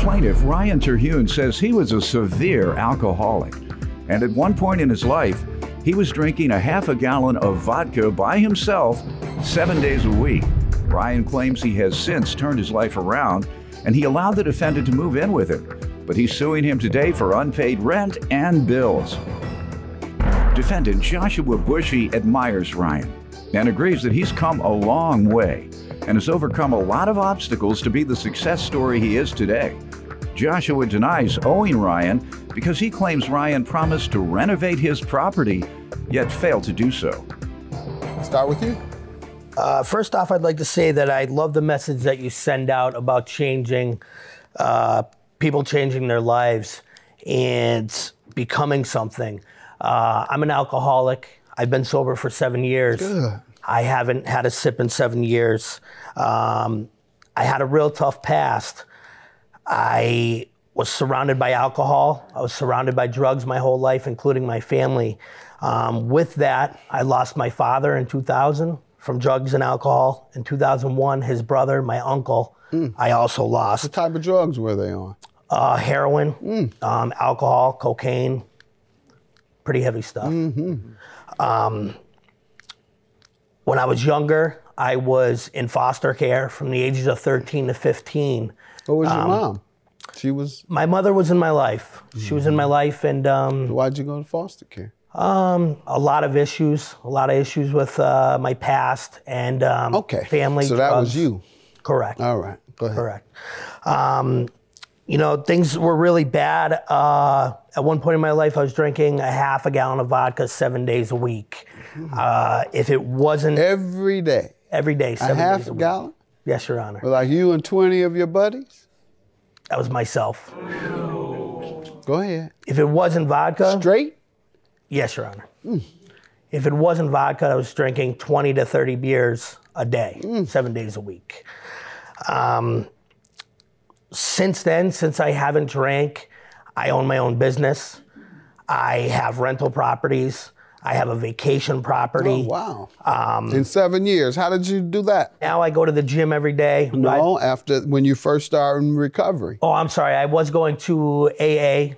Plaintiff Ryan Terhune says he was a severe alcoholic, and at one point in his life, he was drinking a half a gallon of vodka by himself 7 days a week. Ryan claims he has since turned his life around, and he allowed the defendant to move in with him, but he's suing him today for unpaid rent and bills. Defendant Joshua Bushy admires Ryan and agrees that he's come a long way and has overcome a lot of obstacles to be the success story he is today. Joshua denies owing Ryan because he claims Ryan promised to renovate his property, yet failed to do so. Start with you. First off, I'd like to say that I love the message that you send out about changing, people changing their lives and becoming something. I'm an alcoholic. I've been sober for 7 years. Good. I haven't had a sip in 7 years. I had a real tough past. I was surrounded by alcohol. I was surrounded by drugs my whole life, including my family. With that, I lost my father in 2000 from drugs and alcohol. In 2001, his brother, my uncle, I also lost. What type of drugs were they on? Heroin, alcohol, cocaine, pretty heavy stuff. When I was younger, I was in foster care from the ages of 13 to 15. What was your mom? She was? My mother was in my life. She was in my life, and Why'd you go to foster care? a lot of issues with my past and family. So that was you? Correct. All right, go ahead. Correct. You know, things were really bad. At one point in my life, I was drinking a half a gallon of vodka 7 days a week. If it wasn't... Every day? Every day, 7 days a week. A half a gallon? Yes, Your Honor. Like you and 20 of your buddies? That was myself. Go ahead. If it wasn't vodka... Straight? Yes, Your Honor. If it wasn't vodka, I was drinking 20 to 30 beers a day, 7 days a week. Since then, since I haven't drank, I own my own business. I have rental properties. I have a vacation property. Oh, wow. In 7 years, how did you do that? Now I go to the gym every day. No, after when you first started in recovery. Oh, I'm sorry. I was going to AA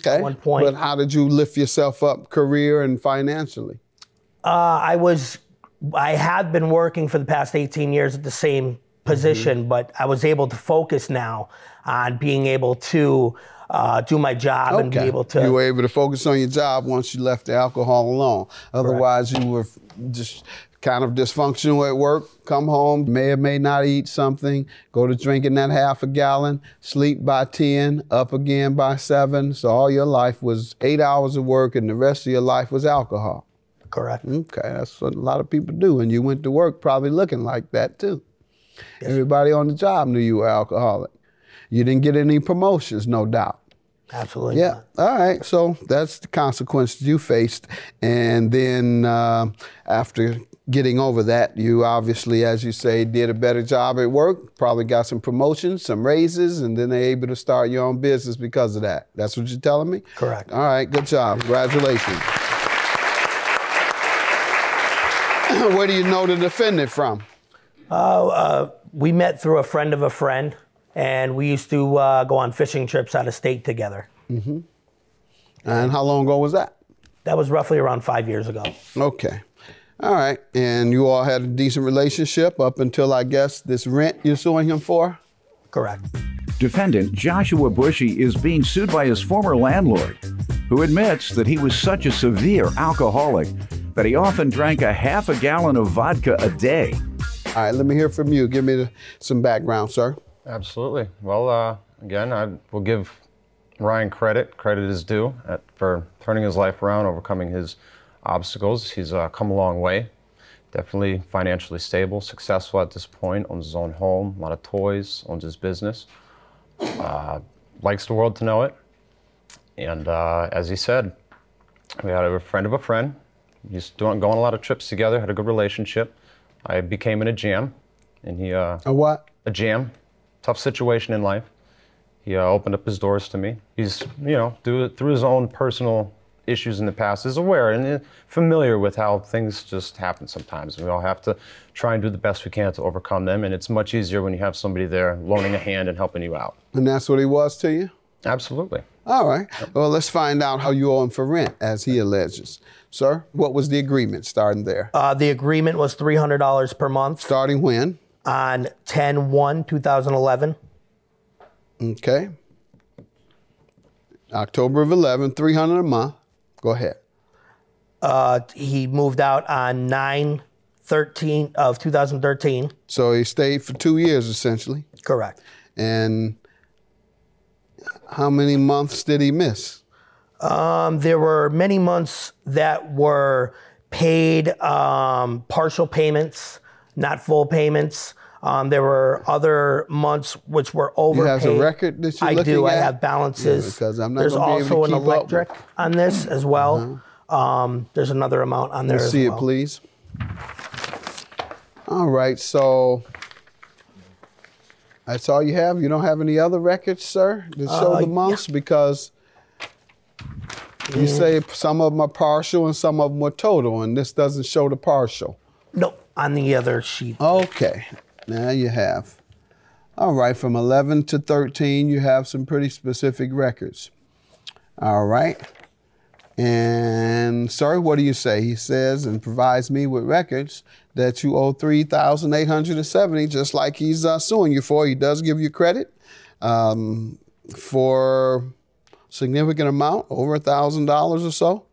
at one point. But how did you lift yourself up career and financially? I had been working for the past 18 years at the same position, but I was able to focus now on being able to do my job and be able to... You were able to focus on your job once you left the alcohol alone. Otherwise, you were just kind of dysfunctional at work, come home, may or may not eat something, go to drinking that half a gallon, sleep by 10, up again by 7. So all your life was 8 hours of work and the rest of your life was alcohol. Correct. Okay, that's what a lot of people do. And you went to work probably looking like that too. Yes. Everybody on the job knew you were alcoholic. You didn't get any promotions, no doubt. Absolutely. Yeah. Not. All right. So that's the consequences you faced. And then after getting over that, you obviously, as you say, did a better job at work, probably got some promotions, some raises, and then they're able to start your own business because of that. That's what you're telling me? Correct. All right. Good job. Congratulations. Where do you know the defendant from? We met through a friend of a friend, and we used to go on fishing trips out of state together. And how long ago was that? That was roughly around 5 years ago. Okay. All right. And you all had a decent relationship up until, I guess, this rent you're suing him for? Correct. Defendant Joshua Bushy is being sued by his former landlord, who admits that he was such a severe alcoholic that he often drank a half a gallon of vodka a day. All right, let me hear from you. Give me some background, sir. Absolutely. Well, again, I will give Ryan credit. Credit is due for turning his life around, overcoming his obstacles. He's come a long way. Definitely financially stable, successful at this point, owns his own home, a lot of toys, owns his business. Likes the world to know it. And as he said, we had a friend of a friend. He's going on a lot of trips together, had a good relationship. I became in a jam, and he... A what? A jam. Tough situation in life. He opened up his doors to me. He's, you know, through his own personal issues in the past is aware and familiar with how things just happen sometimes. We all have to try and do the best we can to overcome them, and it's much easier when you have somebody there loaning a hand and helping you out. And that's what he was to you? Absolutely. All right. Well, let's find out how you owe him for rent, as he alleges. Sir, what was the agreement starting there? The agreement was $300 per month. Starting when? On 10/1/2011. Okay. October of 11, $300 a month. Go ahead. He moved out on 9/13 of 2013. So he stayed for 2 years, essentially. Correct. And how many months did he miss? There were many months that were paid partial payments, not full payments. There were other months which were overpaid. You have a record that you're looking at? I have balances. Yeah, because I'm not There's gonna be able to also an keep up electric on this as well. There's another amount on there Let's as see well. it, please. All right, so that's all you have? You don't have any other records, sir, that show the months? Yeah. Because you say some of them are partial and some of them are total, and this doesn't show the partial. No, on the other sheet. Okay, now you have. All right, from 11 to 13, you have some pretty specific records. All right. And, sir, what do you say? He says and provides me with records that you owe $3,870, just like he's suing you for. He does give you credit for significant amount, over $1,000 or so.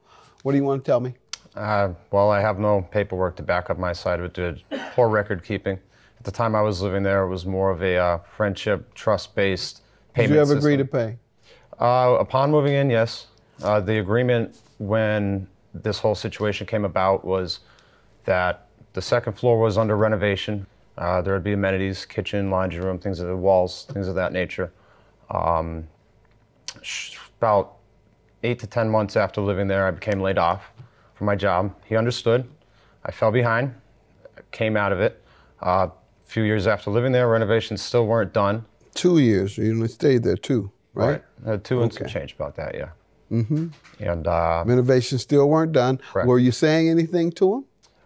What do you want to tell me? Well, I have no paperwork to back up my side of it. Did poor record keeping. At the time I was living there, it was more of a friendship, trust-based payment Did you ever system. agree to pay? Upon moving in, yes. The agreement when this whole situation came about was that the second floor was under renovation. There would be amenities, kitchen, laundry room, things of the walls, things of that nature. About 8 to 10 months after living there, I became laid off from my job. He understood. I fell behind, came out of it. A few years after living there, renovations still weren't done. 2 years. You only stayed there 2, right? Two and some change about that, yeah. Mm-hmm. And renovations still weren't done. Correct. Were you saying anything to him?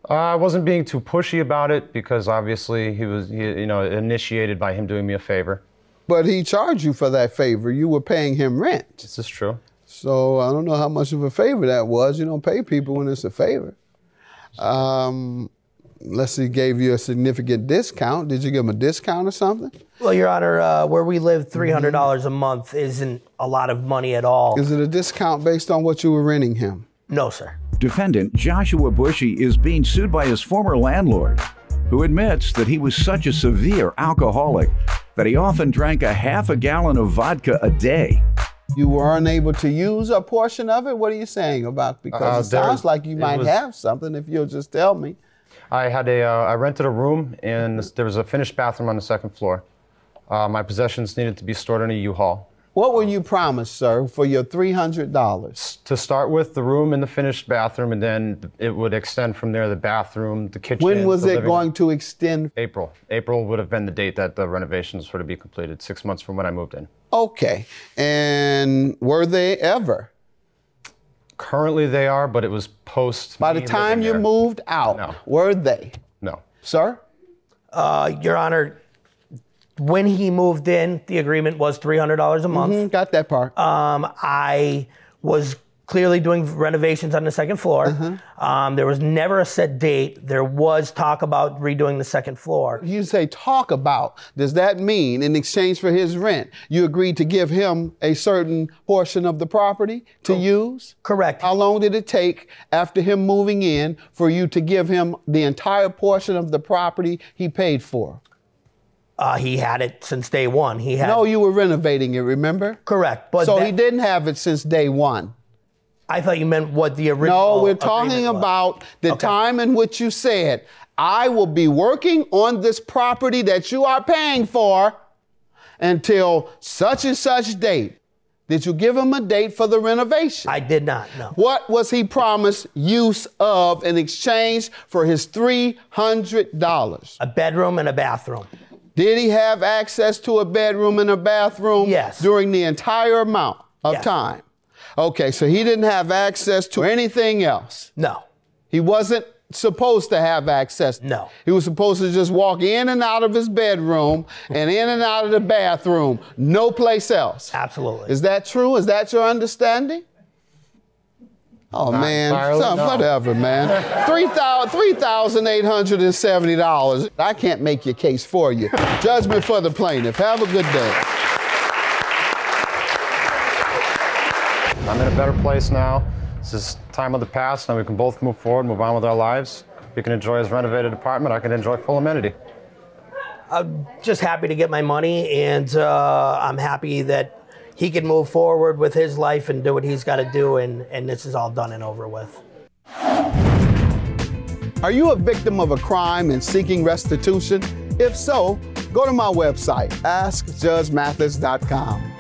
I wasn't being too pushy about it because obviously he was, initiated by him doing me a favor. But he charged you for that favor. You were paying him rent. This is true. So I don't know how much of a favor that was. You don't pay people when it's a favor. Unless he gave you a significant discount. Did you give him a discount or something? Well, Your Honor, where we live, $300 a month isn't a lot of money at all. Is it a discount based on what you were renting him? No, sir. Defendant Joshua Bushy is being sued by his former landlord, who admits that he was such a severe alcoholic that he often drank a half a gallon of vodka a day. You were unable to use a portion of it? What are you saying about? Because it sounds like you might have something if you'll just tell me. I rented a room and there was a finished bathroom on the second floor. My possessions needed to be stored in a U-Haul. What were you promised, sir, for your $300? To start with, the room and the finished bathroom, and then it would extend from there, the bathroom, the kitchen. When was it going to extend? April. April would have been the date that the renovations were to be completed, 6 months from when I moved in. Okay. And were they ever? Currently they are, but it was post. By the time you moved out, were they? No. Sir? Your Honor, when he moved in, the agreement was $300 a month. Got that part. I was clearly doing renovations on the second floor. There was never a set date. There was talk about redoing the second floor. You say talk about. Does that mean in exchange for his rent, you agreed to give him a certain portion of the property to use? Correct. How long did it take after him moving in for you to give him the entire portion of the property he paid for? He had it since day one. He had. No, you were renovating it, remember? Correct. But so he didn't have it since day one. I thought you meant what the original. No, we're talking about the time in which you said, I will be working on this property that you are paying for until such and such date. Did you give him a date for the renovation? I did not, no. What was he promised use of in exchange for his $300? A bedroom and a bathroom. Did he have access to a bedroom and a bathroom? Yes. During the entire amount of time? Okay, so he didn't have access to anything else. No. He wasn't supposed to have access. No. He was supposed to just walk in and out of his bedroom and in and out of the bathroom, no place else. Absolutely. Is that true? Is that your understanding? Oh, Not man, entirely, no. whatever, man. $3,870. I can't make your case for you. Judgment for the plaintiff. Have a good day. I'm in a better place now. This is time of the past. Now we can both move forward, move on with our lives. He can enjoy his renovated apartment. I can enjoy full amenity. I'm just happy to get my money, and I'm happy that he can move forward with his life and do what he's got to do, and this is all done and over with. Are you a victim of a crime and seeking restitution? If so, go to my website, askjudgemathis.com.